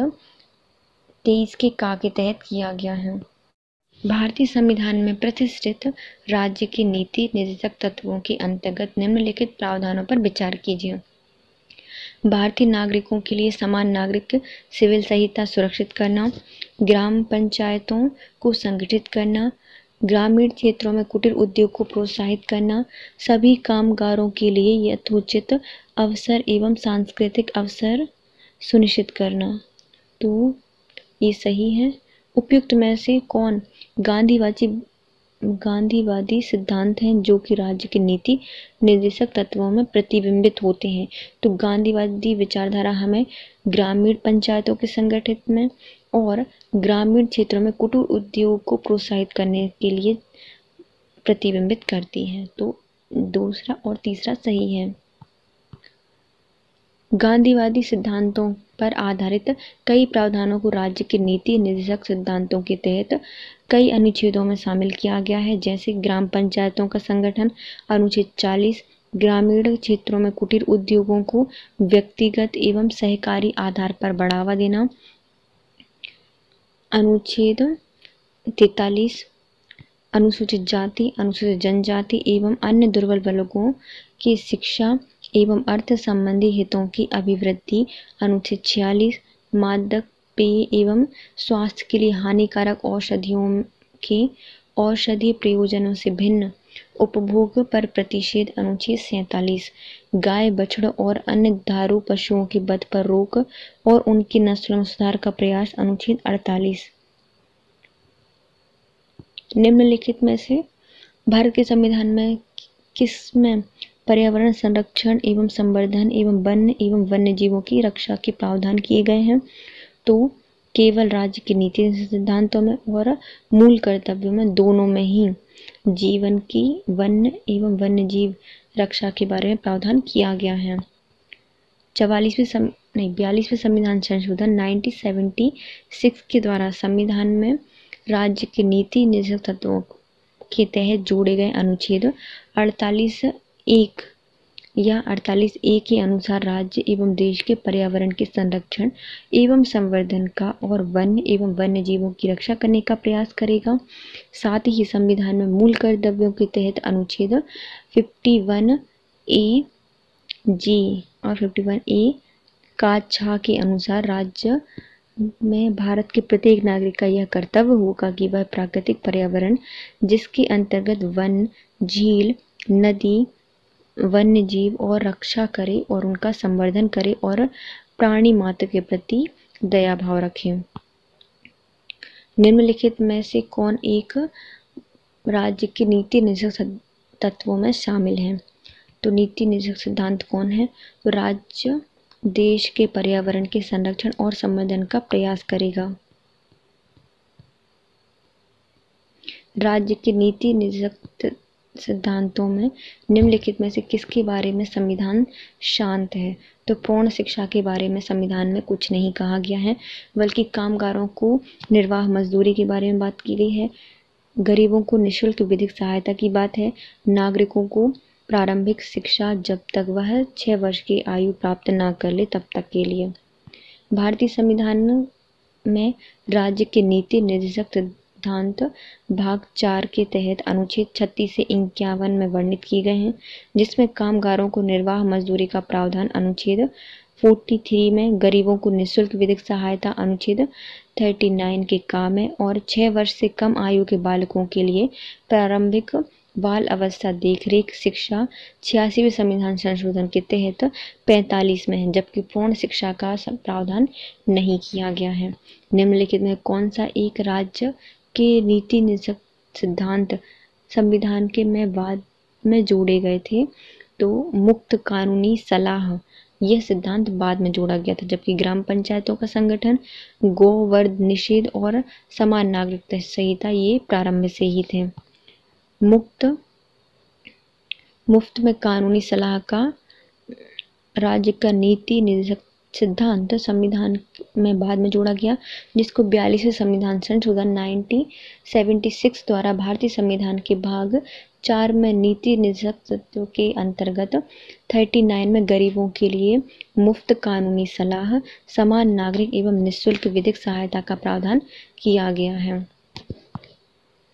23 के का के तहत किया गया है। भारतीय संविधान में प्रतिष्ठित राज्य के नीति निर्देशक तत्वों के अंतर्गत निम्नलिखित प्रावधानों पर विचार कीजिए। भारतीय नागरिकों के लिए समान नागरिक सिविल संहिता सुरक्षित करना, ग्राम पंचायतों को संगठित करना, ग्रामीण क्षेत्रों में कुटीर उद्योग को प्रोत्साहित करना, सभी कामगारों के लिए यथोचित अवसर एवं सांस्कृतिक अवसर सुनिश्चित करना। तो ये सही है। उपयुक्त में से कौन गांधीवादी सिद्धांत हैं जो कि राज्य के नीति निर्देशक तत्वों में प्रतिबिंबित होते हैं? तो गांधीवादी विचारधारा हमें ग्रामीण पंचायतों के संगठित में और ग्रामीण क्षेत्रों में कुटीर उद्योग को प्रोत्साहित करने के लिए प्रतिबिंबित करती है। तो दूसरा और तीसरा सही है। गांधीवादी सिद्धांतों पर आधारित कई प्रावधानों को राज्य के नीति निर्देशक सिद्धांतों के तहत कई अनुच्छेदों में शामिल किया गया है, जैसे ग्राम पंचायतों का संगठन अनुच्छेद 40, ग्रामीण क्षेत्रों में कुटीर उद्योगों को व्यक्तिगत एवं सहकारी आधार पर बढ़ावा देना अनुच्छेद 43, अनुसूचित जाति, अनुसूचित जनजाति एवं अन्य दुर्बल वर्गों की शिक्षा एवं अर्थ संबंधी हितों की अभिवृद्धि अनुच्छेद 46, मादक पेय एवं स्वास्थ्य के लिए हानिकारक औषधियों के औषधीय प्रयोजनों से भिन्न उपभोग पर प्रतिषेध अनुच्छेद 47, गाय बछड़ों और अन्य दुधारू पशुओं के वध पर रोक और उनकी नस्लों में सुधार का प्रयास अनुच्छेद 48। निम्नलिखित में से भारत के संविधान में किसमें पर्यावरण संरक्षण एवं संवर्धन एवं वन्य एवं वन्य जीवों की रक्षा के प्रावधान किए गए हैं? तो केवल राज्य के नीति सिद्धांतों में और मूल कर्तव्यों में, दोनों में ही जीवन की वन्य एवं वन्य जीव रक्षा के बारे में प्रावधान किया गया है। 42वें संविधान संशोधन 1976 के द्वारा संविधान में राज्य के नीति निर्देशक तत्वों के तहत जोड़े गए अनुच्छेद 48(1) या 48(a) के अनुसार राज्य एवं देश के पर्यावरण के संरक्षण एवं संवर्धन का और वन्य एवं वन्य जीवों की रक्षा करने का प्रयास करेगा। साथ ही संविधान में मूल कर्तव्यों के तहत अनुच्छेद 51(a) जी और 51(a) का छा के अनुसार राज्य में भारत के प्रत्येक नागरिक का यह कर्तव्य होगा कि वह प्राकृतिक पर्यावरण जिसके अंतर्गत वन, झील, नदी, वन्य जीव और रक्षा करे और उनका संवर्धन करे और प्राणी मात्र के प्रति दया भाव रखे। निम्नलिखित में से कौन एक राज्य की नीति निर्देशक तत्वों में शामिल है? तो नीति निर्देशक सिद्धांत कौन है? तो राज्य देश के पर्यावरण के संरक्षण और संवर्धन का प्रयास करेगा। राज्य के नीति निर्देशक सिद्धांतों में निम्नलिखित में से किसके बारे में संविधान शांत है? तो पूर्ण शिक्षा के बारे में संविधान में कुछ नहीं कहा गया है, बल्कि कामगारों को निर्वाह मजदूरी के बारे में बात की गई है, गरीबों को निःशुल्क विधिक सहायता की बात है, नागरिकों को प्रारंभिक शिक्षा जब तक वह 6 वर्ष की आयु प्राप्त न कर ले तब तक के लिए। भारतीय संविधान में राज्य के नीति निर्देशक सिद्धांत भाग 4 के तहत अनुच्छेद 36 से 51 में वर्णित किए गए हैं, जिसमें कामगारों को निर्वाह मजदूरी का प्रावधान अनुच्छेद 43 में, गरीबों को निःशुल्क विधिक सहायता अनुच्छेद 39 के काम है और 6 वर्ष से कम आयु के बालकों के लिए प्रारंभिक बाल अवस्था देखरेख शिक्षा 86वें संविधान संशोधन के तहत 45 में है, जबकि पूर्ण शिक्षा का प्रावधान नहीं किया गया है। निम्नलिखित में कौन सा एक राज्य के नीति निर्देशक सिद्धांत संविधान के में बाद में जोड़े गए थे? तो मुक्त कानूनी सलाह, यह सिद्धांत बाद में जोड़ा गया था, जबकि ग्राम पंचायतों का संगठन, गोवध निषेध और समान नागरिकता संहिता ये प्रारंभ से ही थे। मुफ्त में कानूनी सलाह का राज्य का नीति निर्देशक सिद्धांत संविधान में बाद में जोड़ा गया, जिसको 42वें संविधान संशोधन 1976 द्वारा भारतीय संविधान के भाग 4 में नीति निर्देशक तत्वों के अंतर्गत 39 में गरीबों के लिए मुफ्त कानूनी सलाह, समान नागरिक एवं निःशुल्क विधिक सहायता का प्रावधान किया गया है।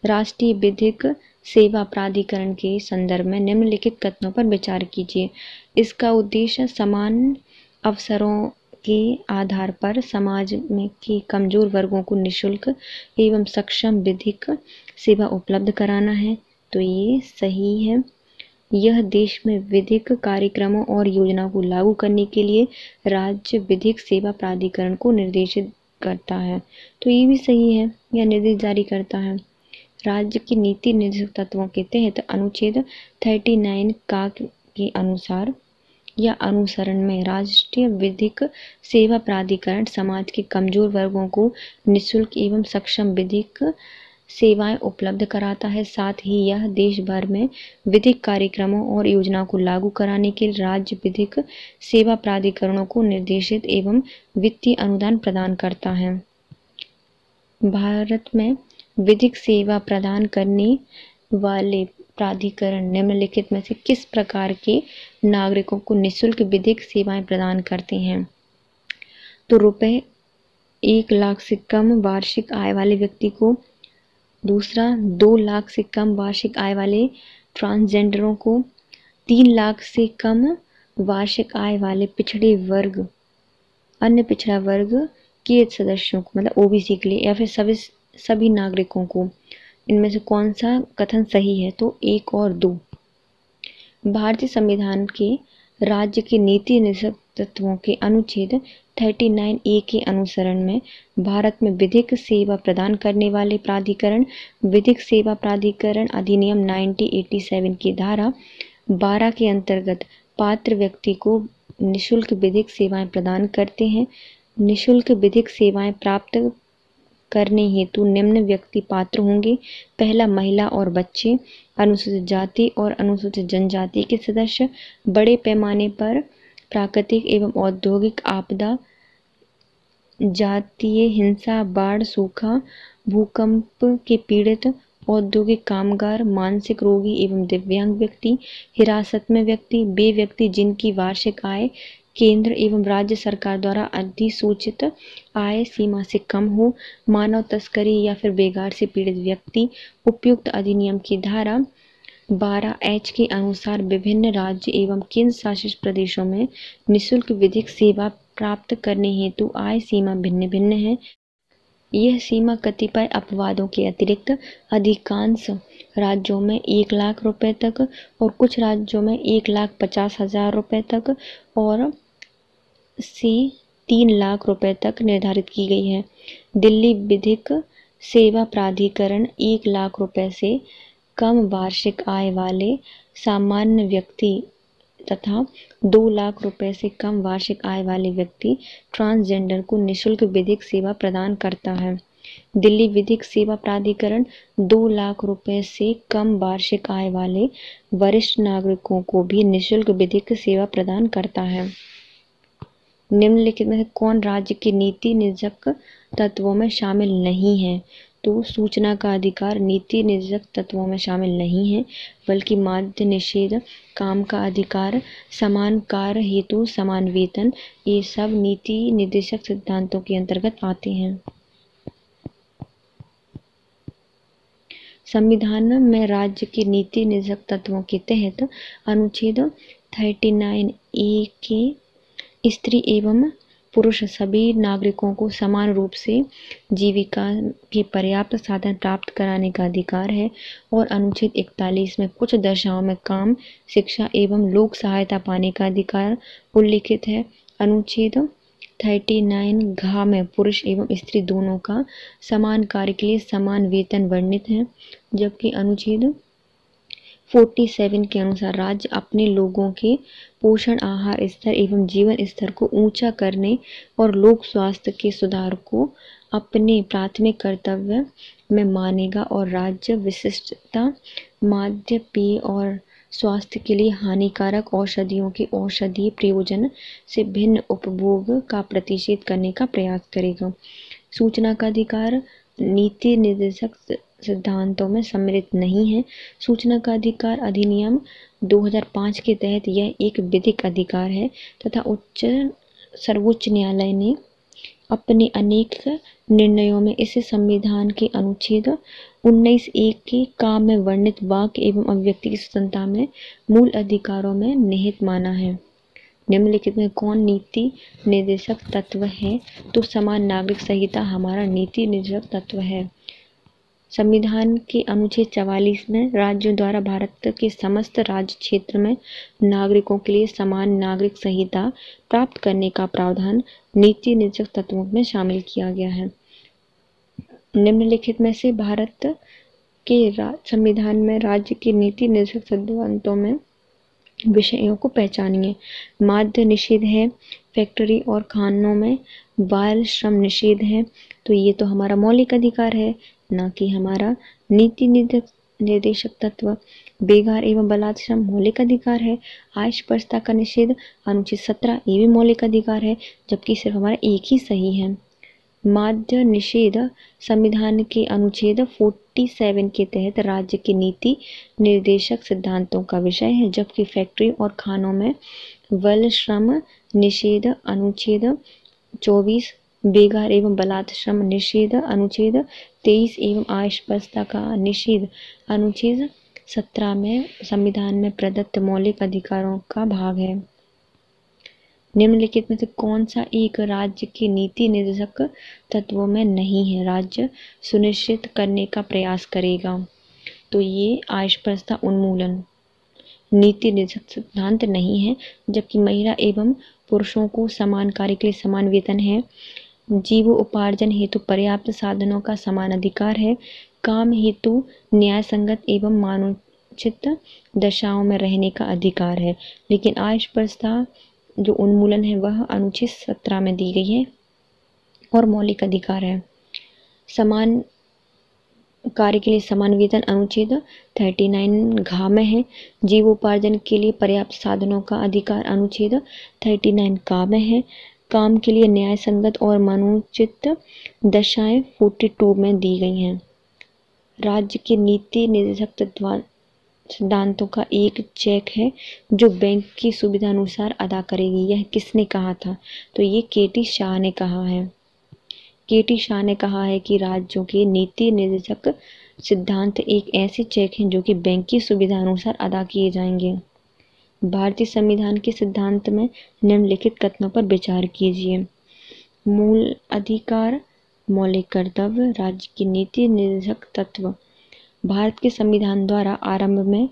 राष्ट्रीय विधिक सेवा प्राधिकरण के संदर्भ में निम्नलिखित कथनों पर विचार कीजिए। इसका उद्देश्य समान अवसरों के आधार पर समाज में के कमजोर वर्गों को निःशुल्क एवं सक्षम विधिक सेवा उपलब्ध कराना है। तो ये सही है। यह देश में विधिक कार्यक्रमों और योजनाओं को लागू करने के लिए राज्य विधिक सेवा प्राधिकरण को निर्देशित करता है। तो ये भी सही है, यह निर्देश जारी करता है। राज्य की नीति निर्देशक तत्वों के तहत अनुच्छेद 39 का के अनुसार या अनुसरण में राष्ट्रीय विधिक सेवा प्राधिकरण समाज के कमजोर वर्गों को निःशुल्क एवं सक्षम विधिक सेवाएं उपलब्ध कराता है। साथ ही यह देश भर में विधिक कार्यक्रमों और योजनाओं को लागू कराने के लिए राज्य विधिक सेवा प्राधिकरणों को निर्देशित एवं वित्तीय अनुदान प्रदान करता है। भारत में विधिक सेवा प्रदान करने वाले प्राधिकरण निम्नलिखित में से किस प्रकार के नागरिकों को निःशुल्क विधिक सेवाएं प्रदान करते हैं? तो रुपए 1 लाख से कम वार्षिक आय वाले व्यक्ति को, दूसरा 2 लाख से कम वार्षिक आय वाले ट्रांसजेंडरों को, 3 लाख से कम वार्षिक आय वाले पिछड़े वर्ग अन्य पिछड़ा वर्ग के सदस्यों को, मतलब ओबीसी के लिए, या फिर सभी नागरिकों को। इनमें से कौन सा कथन सही है? तो 1 और 2। भारतीय संविधान के राज्य के नीति निर्देशक तत्वों के अनुच्छेद 39A के अनुसरण में भारत में विधिक सेवा प्रदान करने वाले प्राधिकरण विधिक सेवा प्राधिकरण अधिनियम 1987 की धारा 12 के अंतर्गत पात्र व्यक्ति को निःशुल्क विधिक सेवाएं प्रदान करते हैं। निःशुल्क विधिक सेवाएं प्राप्त करने हेतु निम्न व्यक्ति पात्र होंगे। पहला, महिला और बच्चे, अनुसूचित जाति और अनुसूचित जनजाति के सदस्य, बड़े पैमाने पर प्राकृतिक एवं औद्योगिक आपदा, जातीय हिंसा, बाढ़, सूखा, भूकंप के पीड़ित, औद्योगिक कामगार, मानसिक रोगी एवं दिव्यांग व्यक्ति, हिरासत में व्यक्ति, वे व्यक्ति जिनकी वार्षिक आय केंद्र एवं राज्य सरकार द्वारा अधिसूचित आय सीमा से कम हो, मानव तस्करी या फिर बेगार से पीड़ित व्यक्ति। उपयुक्त अधिनियम की धारा 12H के अनुसार विभिन्न राज्य एवं केंद्र शासित प्रदेशों में निःशुल्क विधिक सेवा प्राप्त करने हेतु आय सीमा भिन्न भिन्न है। यह सीमा कतिपय अपवादों के अतिरिक्त अधिकांश राज्यों में 1 लाख रुपए तक और कुछ राज्यों में 1,50,000 रुपए तक और से 3 लाख रुपए तक निर्धारित की गई है। दिल्ली विधिक सेवा प्राधिकरण 1 लाख रुपए से कम वार्षिक आय वाले सामान्य व्यक्ति तथा 2 लाख रुपए से कम वार्षिक आय वाले व्यक्ति ट्रांसजेंडर को निःशुल्क विधिक सेवा प्रदान करता है। दिल्ली विधिक सेवा प्राधिकरण 2 लाख रुपए से कम वार्षिक आय वाले वरिष्ठ नागरिकों को भी निःशुल्क विधिक सेवा प्रदान करता है। निम्नलिखित में से कौन राज्य के नीति निर्देशक तत्वों में शामिल नहीं है? तो सूचना का अधिकार नीति निर्देशक तत्वों में शामिल नहीं है, बल्कि माध्य निषेध, काम का अधिकार, समान कार्य हेतु समान वेतन, ये सब नीति निर्देशक सिद्धांतों के अंतर्गत आते हैं। संविधान में राज्य के नीति निर्देशक तत्वों के तहत अनुच्छेद 39A के स्त्री एवं पुरुष सभी नागरिकों को समान रूप से जीविका के पर्याप्त साधन प्राप्त कराने का अधिकार है, और अनुच्छेद 41 में कुछ दशाओं में काम, शिक्षा एवं लोक सहायता पाने का अधिकार उल्लिखित है। अनुच्छेद 39 घ में पुरुष एवं स्त्री दोनों का समान कार्य के लिए समान वेतन वर्णित है, जबकि अनुच्छेद 47 के अनुसार राज्य अपने लोगों के पोषण, आहार स्तर एवं जीवन स्तर को ऊंचा करने और लोक स्वास्थ्य के सुधार को अपने प्राथमिक कर्तव्य में मानेगा, और राज्य विशिष्टता, माध्य, पेय और स्वास्थ्य के लिए हानिकारक औषधियों के औषधीय प्रयोजन से भिन्न उपभोग का प्रतिषेध करने का प्रयास करेगा। सूचना का अधिकार नीति निर्देशक सिद्धांतों में सम्मिलित नहीं है। सूचना का अधिकार अधिनियम 2005 के तहत यह एक विधिक अधिकार है तथा सर्वोच्च न्यायालय ने अपने अनेक निर्णयों में इसे संविधान के अनुच्छेद 19(1) के काम में वर्णित वाक्य एवं अभिव्यक्ति की स्वतंत्रता में मूल अधिकारों में निहित माना है। निम्नलिखित में कौन नीति निर्देशक तत्व है? तो समान नागरिक संहिता हमारा नीति निर्देशक तत्व है। संविधान के अनुच्छेद 44 में राज्यों द्वारा भारत के समस्त राज्य क्षेत्र में नागरिकों के लिए समान नागरिक संहिता प्राप्त करने का प्रावधान नीति निर्देशक तत्वों में शामिल किया गया है। निम्नलिखित में से भारत के संविधान में राज्य के नीति निर्देशक सिद्धांतों में विषयों को पहचानिए। माध्य निषेध है, फैक्ट्री और खानों में बाल श्रम निषेध है, तो ये तो हमारा मौलिक अधिकार है, न कि हमारा नीति निर्देशक तत्व। बेगार एवं बलात् श्रम मौलिक अधिकार है। अस्पृश्यता का निषेध अनुच्छेद 17 ये भी मौलिक अधिकार है, जबकि सिर्फ हमारा एक ही सही है। माध्य निषेध संविधान के अनुच्छेद 47 के तहत राज्य के नीति निर्देशक सिद्धांतों का विषय है, जबकि फैक्ट्री और खानों में बाल श्रम निषेध अनुच्छेद 24, बेगार एवं बलात् श्रम निषेध अनुच्छेद 23 एवं अस्पृश्यता का निषेध अनुच्छेद 17 में संविधान में प्रदत्त मौलिक अधिकारों का भाग है। निम्नलिखित में से कौन सा एक राज्य के नीति निर्देशक तत्वों में नहीं है? राज्य सुनिश्चित करने का प्रयास करेगा, तो ये अस्पृश्यता उन्मूलन नीति निर्देशक सिद्धांत नहीं है, जबकि महिला एवं पुरुषों को समान कार्य के लिए समान वेतन है, जीवोपार्जन हेतु पर्याप्त साधनों का समान अधिकार है, काम हेतु न्याय संगत एवं मानोचित दशाओं में रहने का अधिकार है। लेकिन अस्पृश्यता जो उन्मूलन है वह अनुच्छेद 17 में दी गई है और मौलिक अधिकार है। समान कार्य के लिए समान वेतन अनुच्छेद 39 घ में है। जीवोपार्जन के लिए पर्याप्त साधनों का अधिकार अनुच्छेद 39 का में है। काम के लिए न्याय संगत और मानोचित दशाएं 42 में दी गई हैं। राज्य के नीति निर्देशक सिद्धांतों का एक चेक है जो बैंक की सुविधा अनुसार अदा करेगी। यह किसने कहा था? तो ये के.टी. शाह ने कहा है। के.टी. शाह ने कहा है कि राज्यों के नीति निर्देशक सिद्धांत एक ऐसे चेक हैं जो कि बैंक की सुविधा अनुसार अदा किए जाएंगे। भारतीय संविधान के सिद्धांत में निम्नलिखित कथनों पर विचार कीजिए। मूल अधिकार, मौलिक कर्तव्य, राज्य की नीति निर्देशक तत्व। भारत के संविधान द्वारा आरंभ में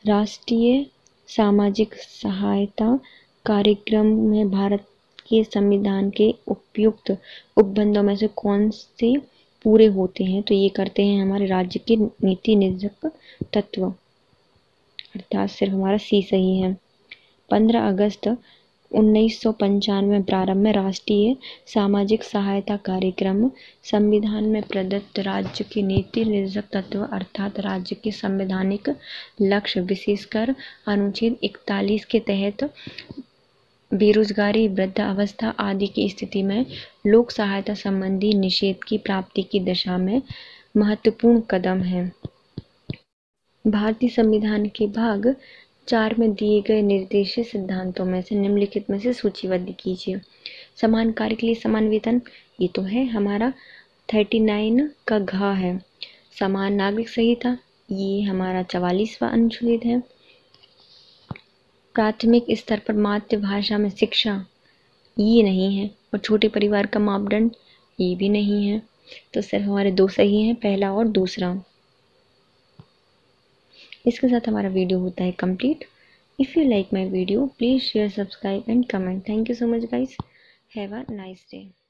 राष्ट्रीय सामाजिक सहायता कार्यक्रम में भारत के संविधान के उपयुक्त उपबंधों में से कौन से पूरे होते हैं? तो ये करते हैं हमारे राज्य के नीति निर्देशक तत्व, अर्थात सिर्फ हमारा सी सही है। 15 अगस्त 1995 प्रारंभ में राष्ट्रीय सामाजिक सहायता कार्यक्रम संविधान में प्रदत्त राज्य के नीति निर्देशक तत्व अर्थात राज्य के संवैधानिक लक्ष्य विशेषकर अनुच्छेद 41 के तहत बेरोजगारी, वृद्धावस्था आदि की स्थिति में लोक सहायता संबंधी निषेध की प्राप्ति की दिशा में महत्वपूर्ण कदम है। भारतीय संविधान के भाग 4 में दिए गए निर्देशित सिद्धांतों में से निम्नलिखित में से सूचीबद्ध कीजिए। समान कार्य के लिए समान वेतन, ये तो है हमारा 39 का घ है। समान नागरिक संहिता, ये हमारा 44वां अनुच्छेद है। प्राथमिक स्तर पर मातृभाषा में शिक्षा, ये नहीं है। और छोटे परिवार का मापदंड, ये भी नहीं है। तो सिर्फ हमारे दो सही हैं, पहला और दूसरा। इसके साथ हमारा वीडियो होता है complete. If you like my video please share, subscribe and comment. Thank you so much guys. Have a nice day.